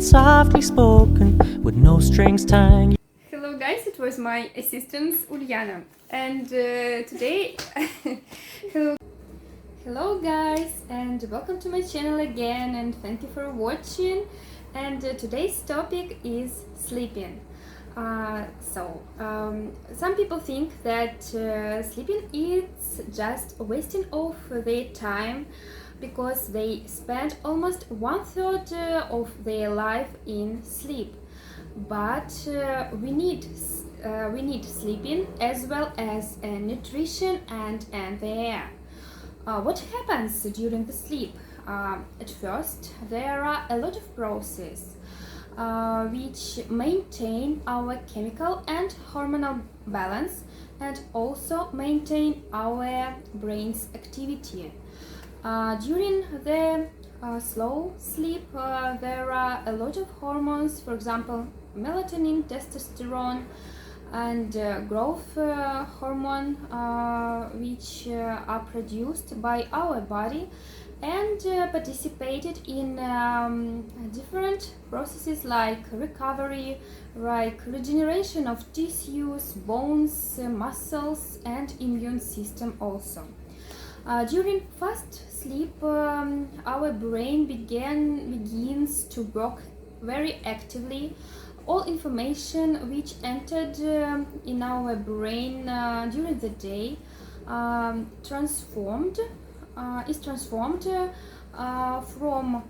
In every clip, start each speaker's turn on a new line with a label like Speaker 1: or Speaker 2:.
Speaker 1: softly spoken with no strings tying.
Speaker 2: Hello guys, it was my assistant Uliana, and today hello guys, and welcome to my channel again, and thank you for watching. And today's topic is sleeping. Some people think that sleeping is just wasting of their time because they spend almost 1/3 of their life in sleep. But we need sleeping as well as nutrition and the air. What happens during the sleep? At first, there are a lot of processes which maintain our chemical and hormonal balance and also maintain our brain's activity. During the slow sleep, there are a lot of hormones, for example, melatonin, testosterone, and growth hormone, which are produced by our body and participated in different processes like recovery, like regeneration of tissues, bones, muscles, and immune system also. During fast sleep, our brain begins to work very actively. All information which entered in our brain during the day is transformed from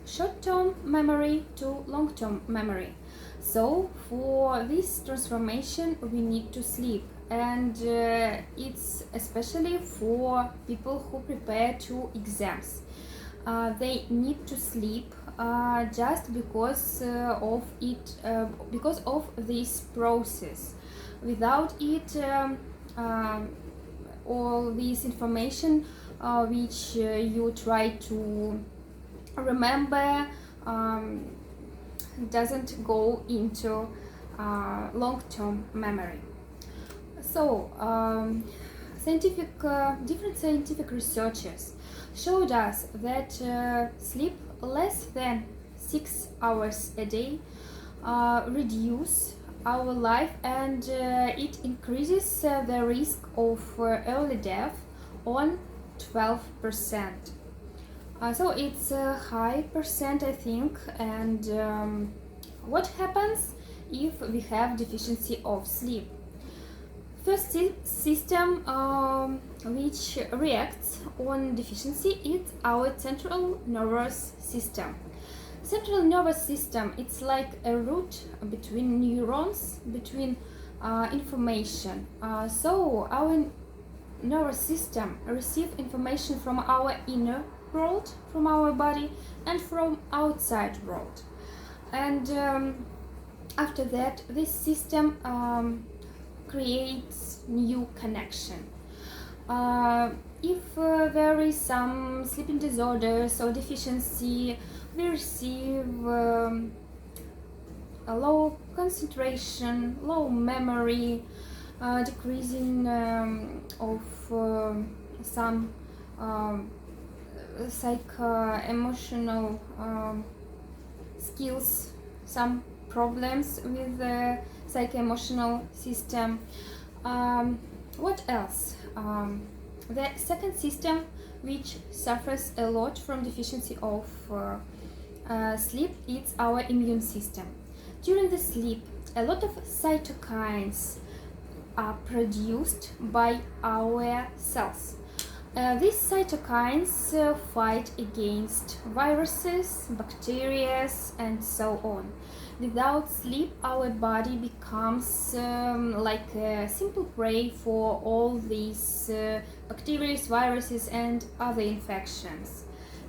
Speaker 2: short-term memory to long-term memory. So for this transformation we need to sleep, and it's especially for people who prepare to exams. They need to sleep just because of this process. Without it, all this information which you try to remember doesn't go into long-term memory. So different scientific researchers showed us that sleep less than 6 hours a day reduce our life, and it increases the risk of early death on 12%. So it's a high percent, I think. And what happens if we have deficiency of sleep? First system which reacts on deficiency is our central nervous system. Central nervous system, it's like a route between neurons, between information. So our nervous system receives information from our inner world, from our body, and from outside world. And after that, this system creates new connection. If there is some sleeping disorders or deficiency, we receive a low concentration, low memory, decreasing of some emotional skills, some problems with the psycho-emotional system. What else? The second system which suffers a lot from deficiency of sleep is our immune system. During the sleep, a lot of cytokines are produced by our cells. These cytokines fight against viruses, bacteria, and so on. Without sleep, our body becomes like a simple prey for all these bacteria, viruses, and other infections.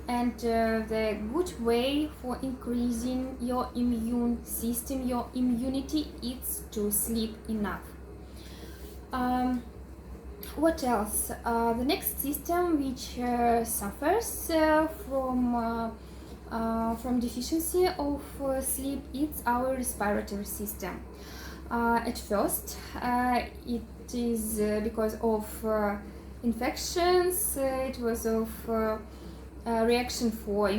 Speaker 2: And the good way for increasing your immune system, your immunity, is to sleep enough. What else? The next system which suffers from deficiency of sleep is our respiratory system. At first, it is because of infections, it was of reaction for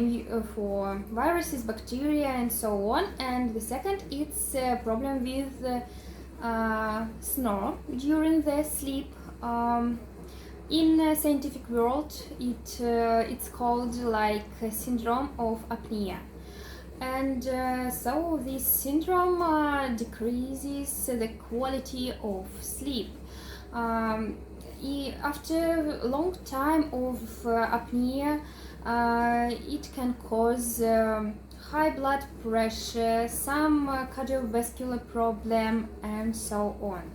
Speaker 2: viruses, bacteria, and so on. And the second, it's a problem with snore during the sleep. In scientific world, it's called like a syndrome of apnea. And so this syndrome decreases the quality of sleep. After a long time of apnea, it can cause high blood pressure, some cardiovascular problem, and so on.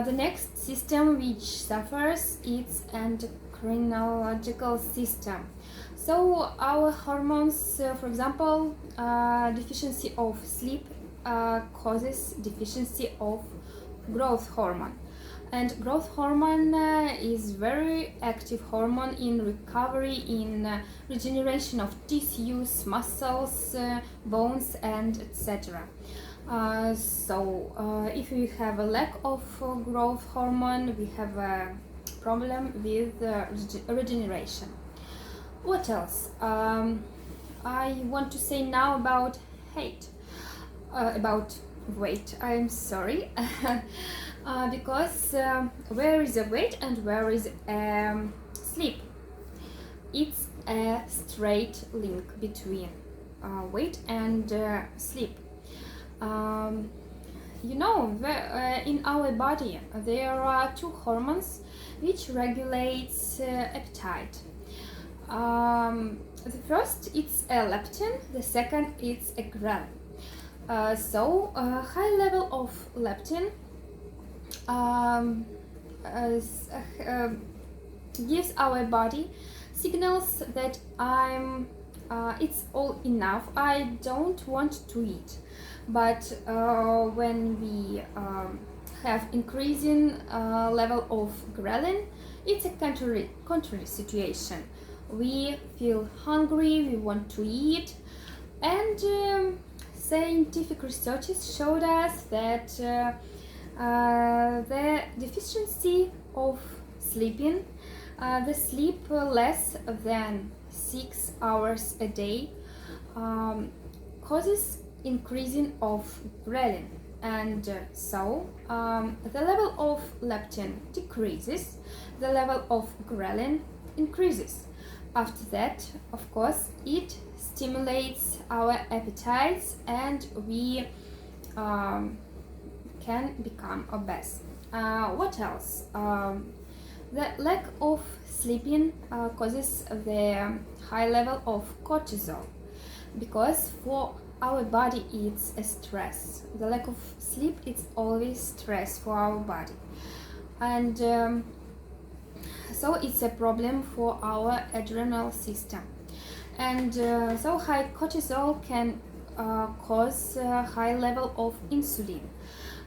Speaker 2: The next system which suffers is endocrinological system. So our hormones, for example, deficiency of sleep causes deficiency of growth hormone. And growth hormone is very active hormone in recovery, in regeneration of tissues, muscles, bones, and etc. So if we have a lack of growth hormone, we have a problem with regeneration. What else? I want to say now about about weight. I'm sorry. Because where is the weight and where is sleep? It's a straight link between weight and sleep. You know, in our body there are two hormones which regulates appetite. The first it's a leptin, the second it's a ghrelin. So a high level of leptin gives our body signals that it's all enough, I don't want to eat. But when we have increasing level of ghrelin, it's a contrary situation. We feel hungry, we want to eat, and scientific researches showed us that the deficiency of sleeping, the sleep less than 6 hours a day, causes increasing of ghrelin, and so the level of leptin decreases, the level of ghrelin increases. After that, of course, it stimulates our appetites and we can become obese. What else? The lack of sleeping causes the high level of cortisol, because for our body it's a stress. The lack of sleep is always stress for our body, and so it's a problem for our adrenal system. And so high cortisol can cause high level of insulin.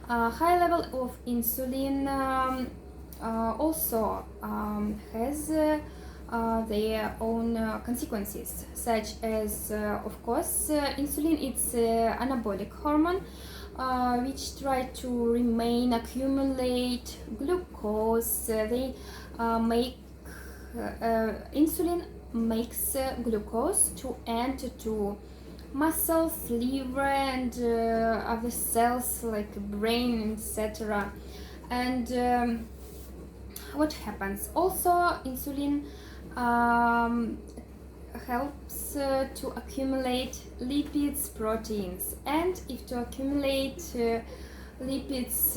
Speaker 2: High level of insulin also has their own consequences, such as, of course, insulin. It's anabolic hormone which try to remain accumulate glucose. They make insulin makes glucose to enter to muscles, liver, and other cells like brain, etc. And what happens? Also, insulin helps to accumulate lipids, proteins, and if to accumulate lipids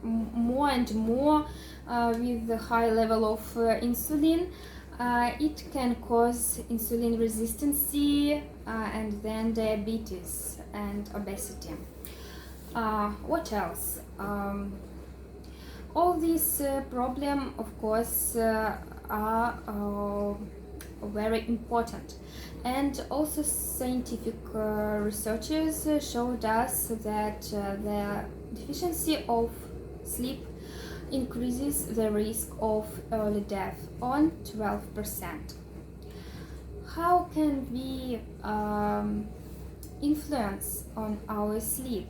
Speaker 2: more and more with the high level of insulin, it can cause insulin resistance and then diabetes and obesity. What else? All these problems, of course, are very important, and also scientific researchers showed us that the deficiency of sleep increases the risk of early death on 12%. How can we influence on our sleep?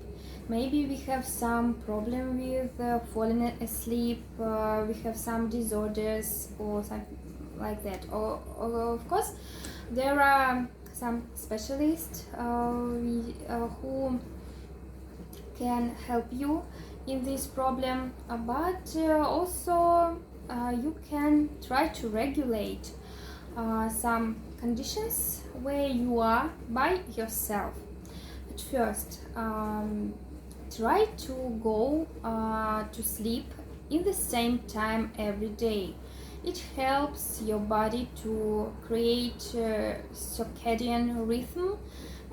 Speaker 2: Maybe we have some problem with falling asleep, we have some disorders or something like that. Or of course, there are some specialists who can help you in this problem, but also you can try to regulate some conditions where you are by yourself. At first, try to go to sleep in the same time every day. It helps your body to create circadian rhythm,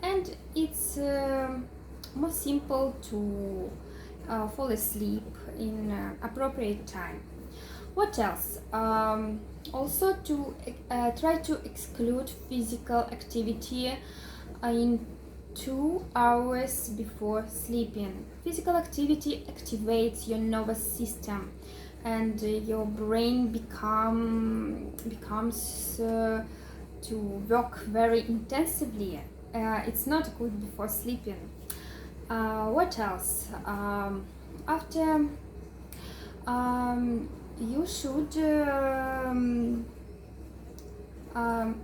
Speaker 2: and it's more simple to fall asleep in appropriate time. What else? Also to try to exclude physical activity in 2 hours before sleeping. Physical activity activates your nervous system, and your brain becomes to work very intensively. It's not good before sleeping. What else? After you should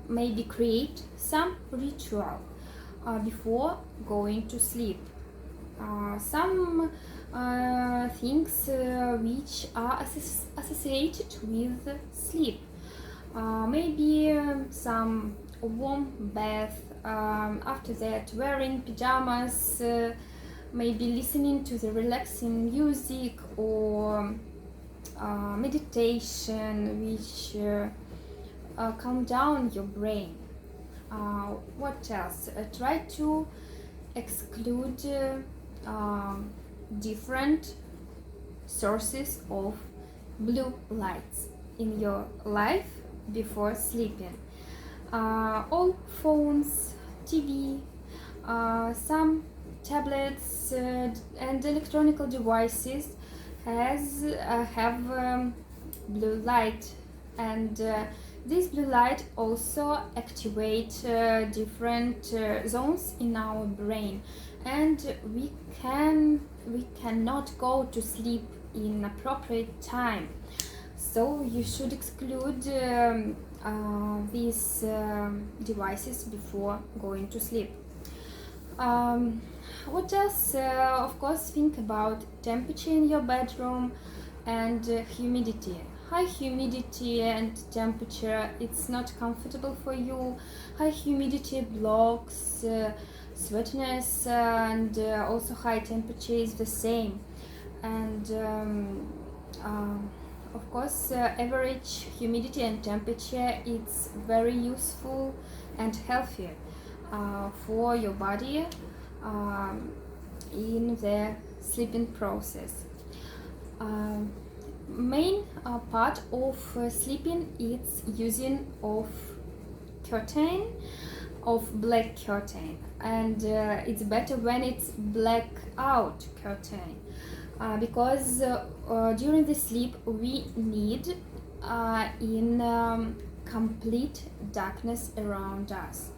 Speaker 2: maybe create some ritual before going to sleep. Some things which are associated with sleep. Maybe some warm bath, after that wearing pajamas, maybe listening to the relaxing music, or meditation which calm down your brain. What else? Try to exclude different sources of blue lights in your life before sleeping. All phones, TV, some tablets and electronic devices have blue light, and this blue light also activate different zones in our brain, and we cannot go to sleep in appropriate time. So you should exclude these devices before going to sleep. What else? Of course, think about temperature in your bedroom and humidity. High humidity and temperature, it's not comfortable for you. High humidity blocks sweatiness, and also high temperature is the same. And of course, average humidity and temperature, it's very useful and healthy for your body in the sleeping process. Main part of sleeping is using of curtain, of black curtain, and it's better when it's blackout curtain, because during the sleep we need in complete darkness around us.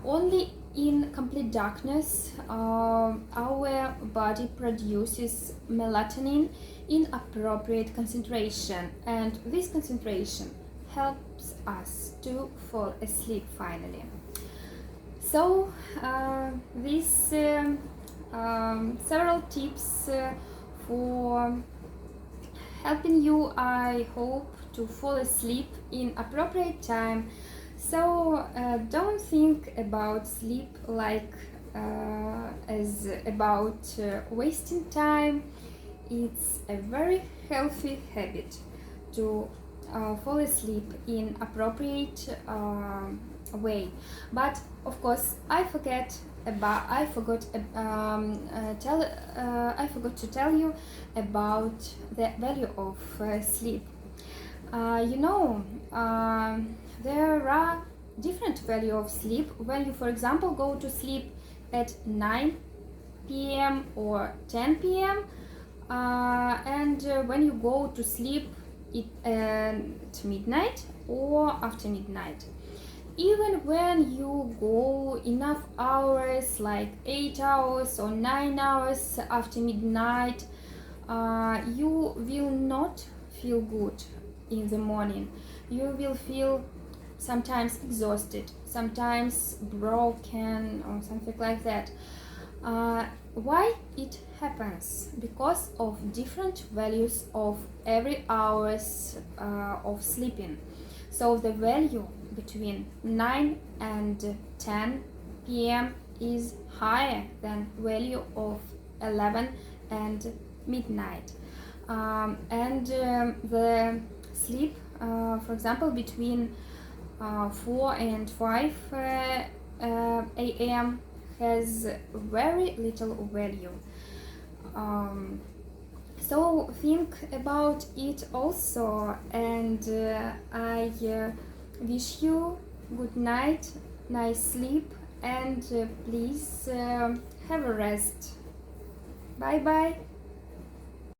Speaker 2: Only in complete darkness our body produces melatonin in appropriate concentration, and this concentration helps us to fall asleep finally. So these several tips for helping you, I hope, to fall asleep in appropriate time. So don't think about sleep like as about wasting time. It's a very healthy habit to fall asleep in appropriate way. But of course, I forgot to tell you about the value of sleep. There are different value of sleep. When you, for example, go to sleep at 9 p.m. or 10 p.m. And when you go to sleep at midnight or after midnight, even when you go enough hours, like 8 hours or 9 hours after midnight, you will not feel good in the morning. You will feel sometimes exhausted, sometimes broken, or something like that. Why it happens? Because of different values of every hours of sleeping. So the value between 9 and 10 p.m. is higher than value of 11 and midnight. The sleep, for example, between 4 and 5 a.m. has very little value. So think about it also, and I wish you good night, nice sleep, and please have a rest. Bye bye.